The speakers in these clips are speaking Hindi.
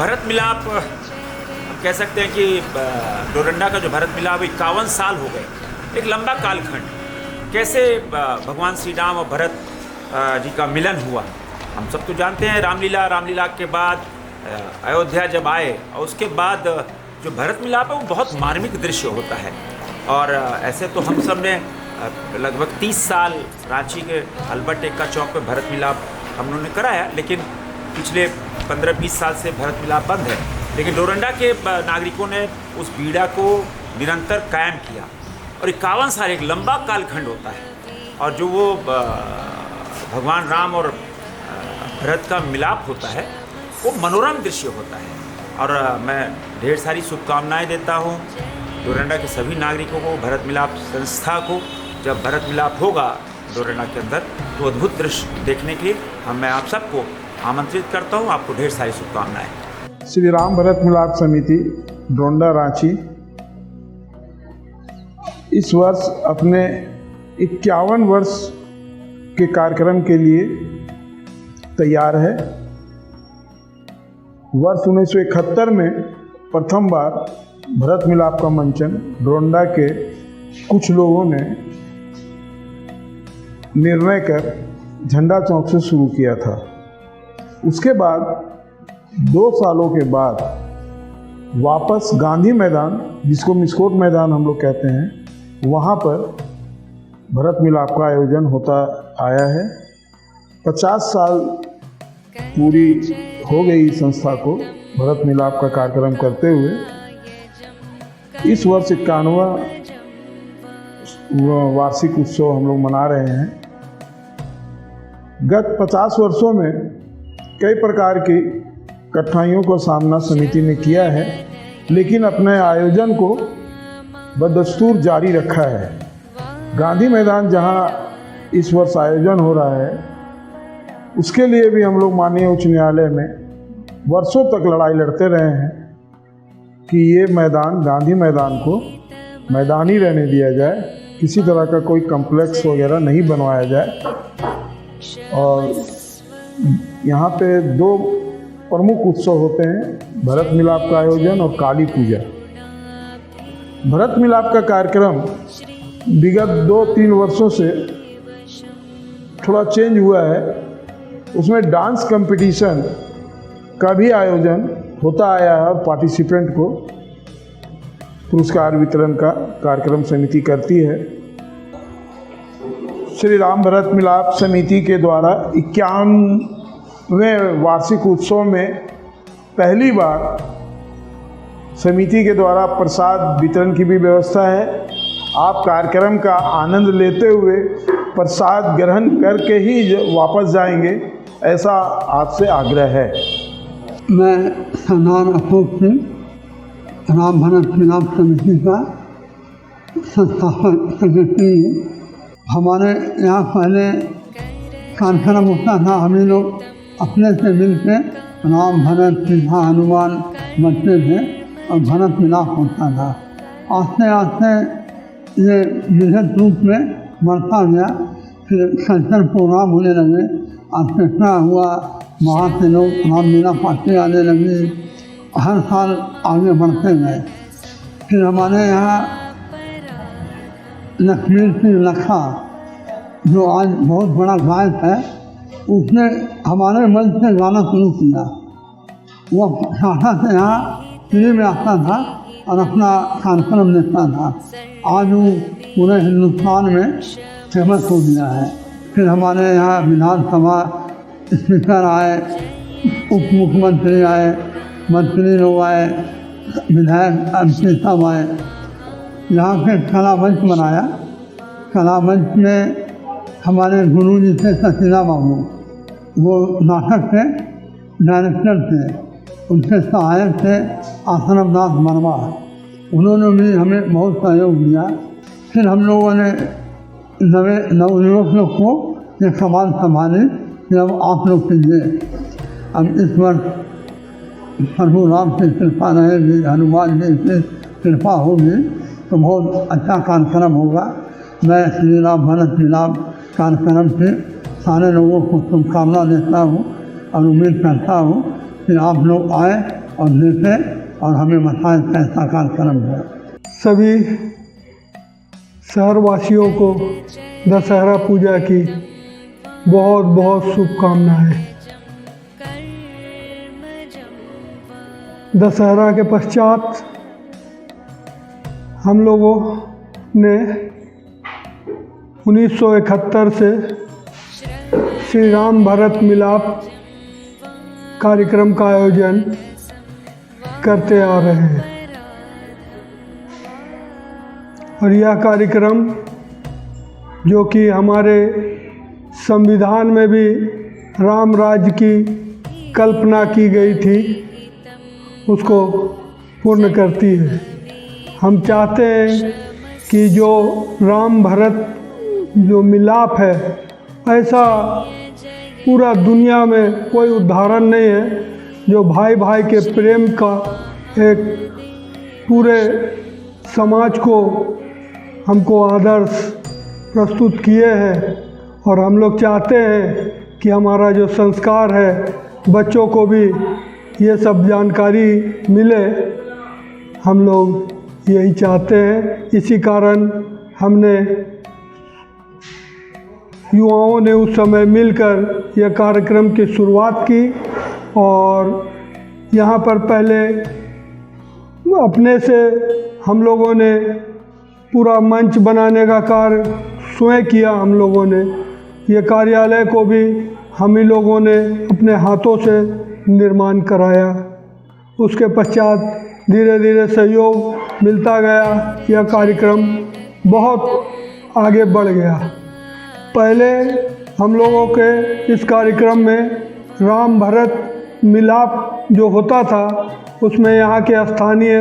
भरत मिलाप हम कह सकते हैं कि डोरंडा का जो भरत मिलाप 51 साल हो गए, एक लंबा कालखंड। कैसे भगवान श्री राम और भरत जी का मिलन हुआ हम सब तो जानते हैं। रामलीला के बाद अयोध्या जब आए और उसके बाद जो भरत मिलाप है वो बहुत मार्मिक दृश्य होता है। और ऐसे तो हम सब ने लगभग 30 साल रांची के अल्बर्ट एक्का चौक पे भरत मिलाप हम लोगों ने कराया, लेकिन पिछले 15-20 साल से भरत मिलाप बंद है। लेकिन डोरंडा के नागरिकों ने उस बीड़ा को निरंतर कायम किया और 51 साल एक लंबा कालखंड होता है। और जो वो भगवान राम और भरत का मिलाप होता है वो मनोरम दृश्य होता है। और मैं ढेर सारी शुभकामनाएं देता हूँ डोरंडा के सभी नागरिकों को, भरत मिलाप संस्था को। जब भरत मिलाप होगा डोरंडा के अंदर तो अद्भुत दृश्य देखने के लिए मैं आप सबको आमंत्रित करता हूँ। आपको ढेर सारी शुभकामनाएं। श्री राम भरत मिलाप समिति डोरंडा रांची इस वर्ष अपने 51 वर्ष के कार्यक्रम के लिए तैयार है। वर्ष 1971 में प्रथम बार भरत मिलाप का मंचन डोरंडा के कुछ लोगों ने निर्णय कर झंडा चौक से शुरू किया था। उसके बाद 2 सालों के बाद वापस गांधी मैदान, जिसको मिस्कोट मैदान हम लोग कहते हैं, वहाँ पर भरत मिलाप का आयोजन होता आया है। 50 साल पूरी हो गई संस्था को भरत मिलाप का कार्यक्रम करते हुए। इस वर्ष 51वां वार्षिक उत्सव हम लोग मना रहे हैं। गत 50 वर्षों में कई प्रकार की कठिनाइयों का सामना समिति ने किया है, लेकिन अपने आयोजन को बदस्तूर जारी रखा है। गांधी मैदान जहां इस वर्ष आयोजन हो रहा है, उसके लिए भी हम लोग माननीय उच्च न्यायालय में वर्षों तक लड़ाई लड़ते रहे हैं कि ये मैदान, गांधी मैदान को मैदान ही रहने दिया जाए, किसी तरह का कोई कम्प्लेक्स वगैरह नहीं बनवाया जाए। और यहाँ पे 2 प्रमुख उत्सव होते हैं, भरत मिलाप का आयोजन और काली पूजा। भरत मिलाप का कार्यक्रम विगत 2-3 वर्षों से थोड़ा चेंज हुआ है। उसमें डांस कंपटीशन का भी आयोजन होता आया है और पार्टिसिपेंट को पुरस्कार वितरण का कार्यक्रम समिति करती है। श्री राम भरत मिलाप समिति के द्वारा 51वें वार्षिक उत्सव में पहली बार समिति के द्वारा प्रसाद वितरण की भी व्यवस्था है। आप कार्यक्रम का आनंद लेते हुए प्रसाद ग्रहण करके ही वापस जाएंगे, ऐसा आपसे आग्रह है। मैं सरदार अशोक सिंह, राम भरत मिलाप समिति का संस्थापक सेक्रेटरी हूँ। हमारे यहाँ पहले कार्यक्रम होता था, हम लोग अपने से मिलकर राम भरत सीधा हनुमान बनते थे और भरत मिलाप होता था। आस्ते आस्ते ये विधिवत रूप में बढ़ता गया, फिर कल्चर प्रोग्राम होने लगे, ऑर्केस्ट्रा हुआ, वहाँ से लोग रामलीला पार्टी आने लगी, हर साल आगे बढ़ते गए। फिर हमारे यहाँ लक्ष्मी सिंह लखा, जो आज बहुत बड़ा गायक है, उसने हमारे मंच से गाना शुरू किया। वो शाखा से यहाँ फ्री में आता था और अपना कार्यक्रम देता था। आज वो पूरे हिंदुस्तान में फेमस हो गया है। फिर हमारे यहाँ विधानसभा स्पीकर आए, उप मुख्यमंत्री आए, मंत्री लोग आए, विधायक एमपी सब आए। यहाँ पे कला मंच बनाया। कला मंच में हमारे गुरु जी थे सचिदा बाबू, वो नाटक के डायरेक्टर थे, उनके सहायक थे आश्रम दास वर्मा, उन्होंने भी हमें बहुत सहयोग दिया। फिर हम लोगों ने नवयुवक लोग को ये सवाल संभाले कि अब आप लोग कीजिए। अब इस वर्ष प्रभु राम की कृपा रहेगी, हनुमान जी की कृपा होगी तो बहुत अच्छा कार्यक्रम होगा। मैं श्री राम भरत मिलाप कार्यक्रम से सारे लोगों को शुभकामना देता हूँ और उम्मीद करता हूँ कि आप लोग आए और देखें और हमें बताएं कैसा कार्यक्रम है। सभी शहरवासियों को दशहरा पूजा की बहुत बहुत शुभकामनाएं। दशहरा के पश्चात हम लोगों ने 1971 से श्री राम भरत मिलाप कार्यक्रम का आयोजन करते आ रहे हैं और यह कार्यक्रम जो कि हमारे संविधान में भी राम राज्य की कल्पना की गई थी उसको पूर्ण करती है। हम चाहते हैं कि जो राम भरत जो मिलाप है, ऐसा पूरा दुनिया में कोई उदाहरण नहीं है जो भाई भाई के प्रेम का एक पूरे समाज को हमको आदर्श प्रस्तुत किए हैं। और हम लोग चाहते हैं कि हमारा जो संस्कार है बच्चों को भी ये सब जानकारी मिले। हम लोग यही चाहते हैं, इसी कारण हमने युवाओं ने उस समय मिलकर यह कार्यक्रम की शुरुआत की और यहाँ पर पहले अपने से हम लोगों ने पूरा मंच बनाने का कार्य स्वयं किया। हम लोगों ने ये कार्यालय को भी हम ही लोगों ने अपने हाथों से निर्माण कराया। उसके पश्चात धीरे धीरे सहयोग मिलता गया, यह कार्यक्रम बहुत आगे बढ़ गया। पहले हम लोगों के इस कार्यक्रम में राम भरत मिलाप जो होता था उसमें यहाँ के स्थानीय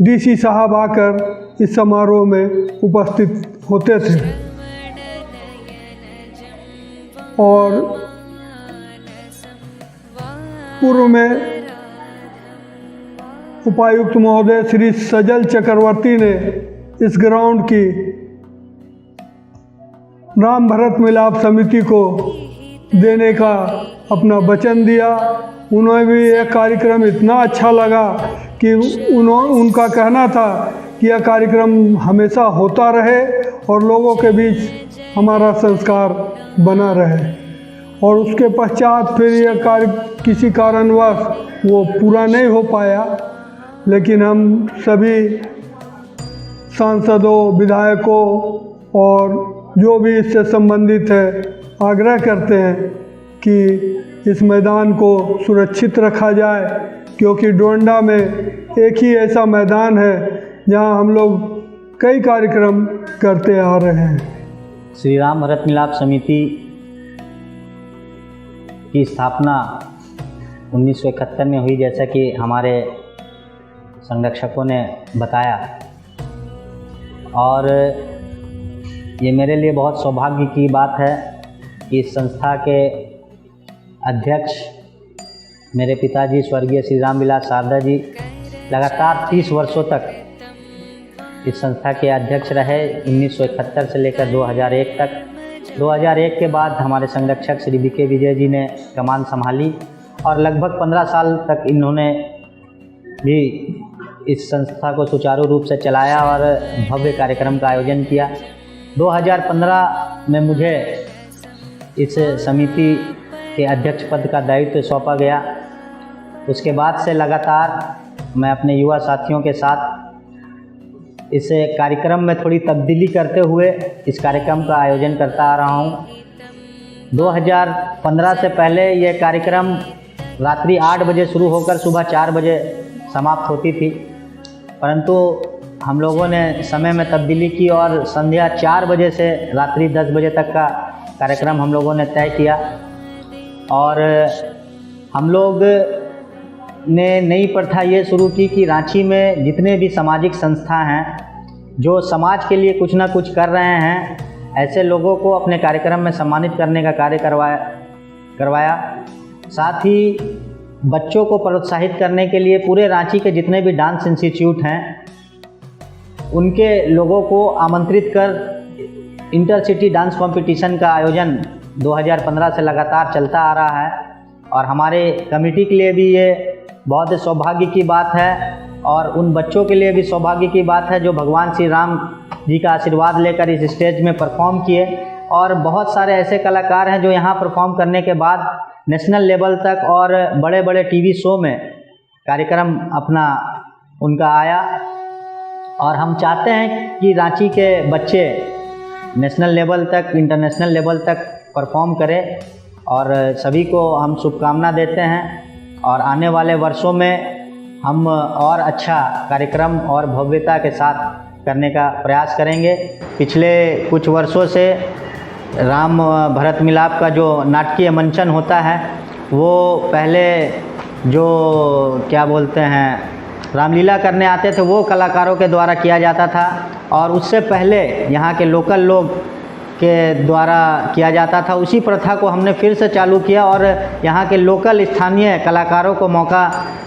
डीसी साहब आकर इस समारोह में उपस्थित होते थे और पूर्व में उपायुक्त महोदय श्री सजल चक्रवर्ती ने इस ग्राउंड की राम भरत मिलाप समिति को देने का अपना वचन दिया। उन्हें भी यह कार्यक्रम इतना अच्छा लगा कि उनका कहना था कि यह कार्यक्रम हमेशा होता रहे और लोगों के बीच हमारा संस्कार बना रहे। और उसके पश्चात फिर यह कार्य किसी कारणवश वो पूरा नहीं हो पाया, लेकिन हम सभी सांसदों, विधायकों और जो भी इससे संबंधित है आग्रह करते हैं कि इस मैदान को सुरक्षित रखा जाए, क्योंकि डोरंडा में एक ही ऐसा मैदान है जहां हम लोग कई कार्यक्रम करते आ रहे हैं। श्री राम भरत मिलाप समिति की स्थापना 1971 में हुई, जैसा कि हमारे संरक्षकों ने बताया। और ये मेरे लिए बहुत सौभाग्य की बात है कि इस संस्था के अध्यक्ष मेरे पिताजी स्वर्गीय श्री राम विलास शारदा जी लगातार 30 वर्षों तक इस संस्था के अध्यक्ष रहे, 1971 से लेकर 2001 तक। 2001 के बाद हमारे संरक्षक श्री बीके विजय जी ने कमान संभाली और लगभग 15 साल तक इन्होंने भी इस संस्था को सुचारू रूप से चलाया और भव्य कार्यक्रम का आयोजन किया। 2015 में मुझे इस समिति के अध्यक्ष पद का दायित्व सौंपा गया। उसके बाद से लगातार मैं अपने युवा साथियों के साथ इस कार्यक्रम में थोड़ी तब्दीली करते हुए इस कार्यक्रम का आयोजन करता आ रहा हूँ। 2015 से पहले यह कार्यक्रम रात्रि 8 बजे शुरू होकर सुबह 4 बजे समाप्त होती थी, परंतु हम लोगों ने समय में तब्दीली की और संध्या 4 बजे से रात्रि 10 बजे तक का कार्यक्रम हम लोगों ने तय किया। और हम लोग ने नई प्रथा ये शुरू की कि रांची में जितने भी सामाजिक संस्था हैं जो समाज के लिए कुछ ना कुछ कर रहे हैं, ऐसे लोगों को अपने कार्यक्रम में सम्मानित करने का कार्य करवाया। साथ ही बच्चों को प्रोत्साहित करने के लिए पूरे रांची के जितने भी डांस इंस्टीट्यूट हैं उनके लोगों को आमंत्रित कर इंटरसिटी डांस कंपटीशन का आयोजन 2015 से लगातार चलता आ रहा है। और हमारे कमेटी के लिए भी ये बहुत ही सौभाग्य की बात है और उन बच्चों के लिए भी सौभाग्य की बात है जो भगवान श्री राम जी का आशीर्वाद लेकर इस स्टेज में परफॉर्म किए। और बहुत सारे ऐसे कलाकार हैं जो यहाँ परफॉर्म करने के बाद नेशनल लेवल तक और बड़े बड़े टीवी शो में कार्यक्रम अपना उनका आया। और हम चाहते हैं कि रांची के बच्चे नेशनल लेवल तक, इंटरनेशनल लेवल तक परफॉर्म करें और सभी को हम शुभकामना देते हैं। और आने वाले वर्षों में हम और अच्छा कार्यक्रम और भव्यता के साथ करने का प्रयास करेंगे। पिछले कुछ वर्षों से राम भरत मिलाप का जो नाटकीय मंचन होता है वो पहले जो क्या बोलते हैं रामलीला करने आते थे वो कलाकारों के द्वारा किया जाता था, और उससे पहले यहाँ के लोकल लोग के द्वारा किया जाता था। उसी प्रथा को हमने फिर से चालू किया और यहाँ के लोकल स्थानीय कलाकारों को मौका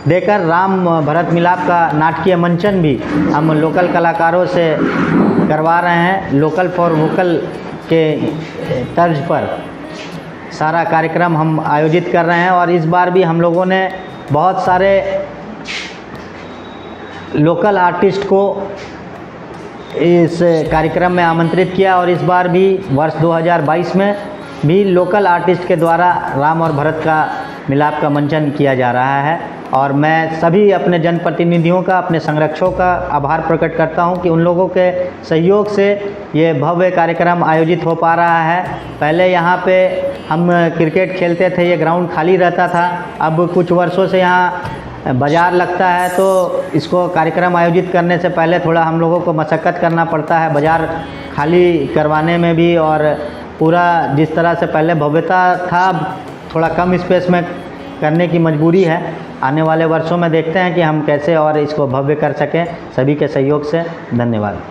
देकर राम भरत मिलाप का नाटकीय मंचन भी हम लोकल कलाकारों से करवा रहे हैं। लोकल फॉर वोकल के तर्ज पर सारा कार्यक्रम हम आयोजित कर रहे हैं। और इस बार भी हम लोगों ने बहुत सारे लोकल आर्टिस्ट को इस कार्यक्रम में आमंत्रित किया और इस बार भी वर्ष 2022 में भी लोकल आर्टिस्ट के द्वारा राम और भरत का मिलाप का मंचन किया जा रहा है। और मैं सभी अपने जनप्रतिनिधियों का, अपने संरक्षकों का आभार प्रकट करता हूं कि उन लोगों के सहयोग से ये भव्य कार्यक्रम आयोजित हो पा रहा है। पहले यहाँ पे हम क्रिकेट खेलते थे, ये ग्राउंड खाली रहता था। अब कुछ वर्षों से यहाँ बाज़ार लगता है, तो इसको कार्यक्रम आयोजित करने से पहले थोड़ा हम लोगों को मशक्क़त करना पड़ता है बाज़ार खाली करवाने में भी। और पूरा जिस तरह से पहले भव्यता था थोड़ा कम स्पेस में करने की मजबूरी है। आने वाले वर्षों में देखते हैं कि हम कैसे और इसको भव्य कर सकें सभी के सहयोग से। धन्यवाद।